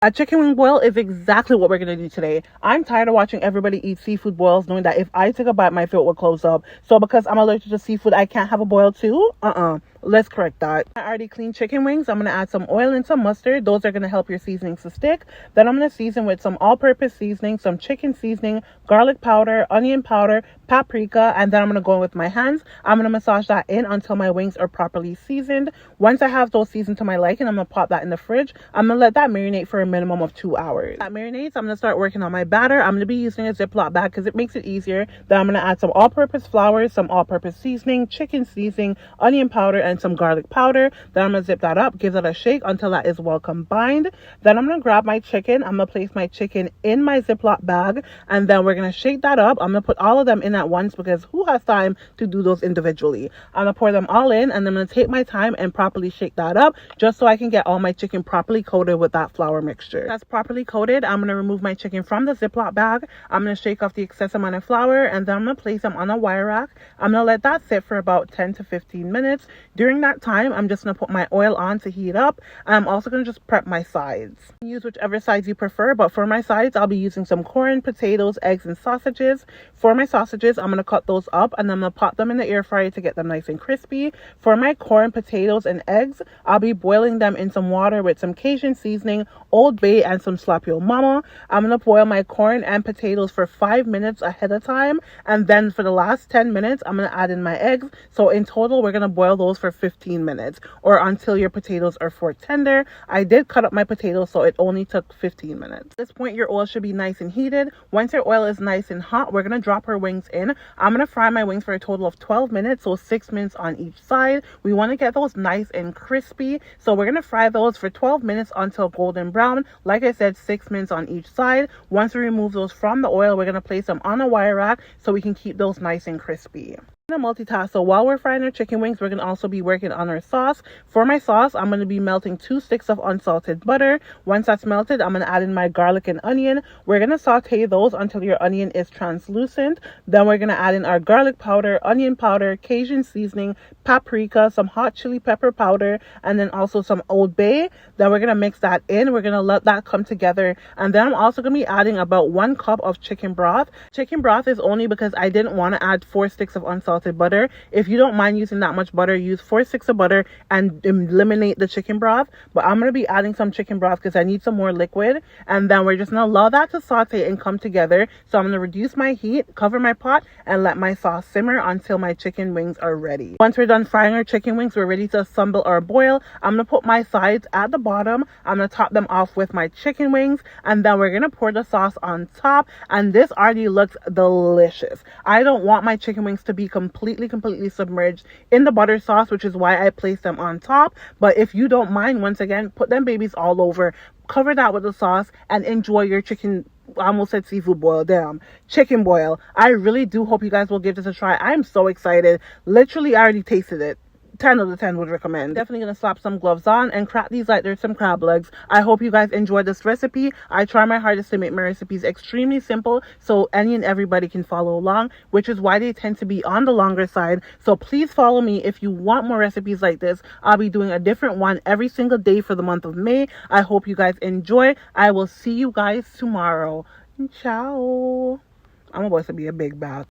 A chicken wing boil is exactly what we're going to do today. I'm tired of watching everybody eat seafood boils, knowing that if I take a bite, my throat will close up. So because I'm allergic to seafood, I can't have a boil too? Let's correct that. I already cleaned chicken wings. I'm going to add some oil and some mustard. Those are going to help your seasonings to stick. Then I'm going to season with some all-purpose seasoning, some chicken seasoning, garlic powder, onion powder, paprika, and then I'm going to go in with my hands. I'm going to massage that in until my wings are properly seasoned. Once I have those seasoned to my liking, I'm going to pop that in the fridge. I'm going to let that marinate for a minimum of 2 hours. That marinates, I'm going to start working on my batter. I'm going to be using a Ziploc bag because it makes it easier. Then I'm going to add some all-purpose flour, some all-purpose seasoning, chicken seasoning, onion powder, and some garlic powder. Then I'm going to zip that up, give that a shake until that is well combined. Then I'm going to grab my chicken. I'm going to place my chicken in my Ziploc bag, and then we're going to shake that up. I'm going to put all of them in at once because who has time to do those individually? I'm going to pour them all in, and then I'm going to take my time and properly shake that up just so I can get all my chicken properly coated with that flour mixture. That's properly coated. I'm going to remove my chicken from the Ziploc bag. I'm going to shake off the excess amount of flour, and then I'm going to place them on a wire rack. I'm going to let that sit for about 10 to 15 minutes. During that time, I'm just going to put my oil on to heat up. I'm also going to just prep my sides. Use whichever sides you prefer, but for my sides, I'll be using some corn, potatoes, eggs, and sausages. For my sausages, I'm going to cut those up, and then I'm going to pop them in the air fryer to get them nice and crispy. For my corn, potatoes, and eggs, I'll be boiling them in some water with some Cajun seasoning, Old Bay, and some Slap Yo Mama. I'm going to boil my corn and potatoes for 5 minutes ahead of time, and then for the last 10 minutes, I'm going to add in my eggs. So in total, we're going to boil those for 15 minutes or until your potatoes are fork tender. I did cut up my potatoes, so it only took 15 minutes. At this point, your oil should be nice and heated. Once your oil is nice and hot, we're going to drop our wings in. I'm going to fry my wings for a total of 12 minutes, so 6 minutes on each side. We want to get those nice and crispy, so we're going to fry those for 12 minutes until golden brown. Like I said, 6 minutes on each side. Once we remove those from the oil, we're going to place them on a wire rack so we can keep those nice and crispy. Multitask. So while we're frying our chicken wings, we're going to also be working on our sauce. For my sauce, I'm going to be melting 2 sticks of unsalted butter. Once that's melted, I'm going to add in my garlic and onion. We're going to saute those until your onion is translucent. Then we're going to add in our garlic powder, onion powder, Cajun seasoning, paprika, some hot chili pepper powder, and then also some Old Bay. Then we're going to mix that in. We're going to let that come together. And then I'm also going to be adding about 1 cup of chicken broth. Chicken broth is only because I didn't want to add 4 sticks of unsalted butter. If you don't mind using that much butter, use 4 sticks of butter and eliminate the chicken broth. But I'm going to be adding some chicken broth because I need some more liquid. And then we're just going to allow that to saute and come together. So I'm going to reduce my heat, cover my pot, and let my sauce simmer until my chicken wings are ready. Once we're done frying our chicken wings, we're ready to assemble our boil. I'm going to put my sides at the bottom. I'm going to top them off with my chicken wings, and then we're going to pour the sauce on top. And this already looks delicious. I don't want my chicken wings to be completely submerged in the butter sauce, which is why I place them on top. But if you don't mind, once again, put them babies all over, cover that with the sauce, and enjoy your chicken. I almost said seafood boil, damn, chicken boil. I really do hope you guys will give this a try. I'm so excited. Literally, I already tasted it. 10 out of 10 would recommend. Definitely gonna slap some gloves on and crack these like there's some crab legs. I hope you guys enjoyed this recipe. I try my hardest to make my recipes extremely simple so any and everybody can follow along, which is why they tend to be on the longer side. So please follow me if you want more recipes like this. I'll be doing a different one every single day for the month of May. I hope you guys enjoy. I will see you guys tomorrow. Ciao. I'm about to be a big bath.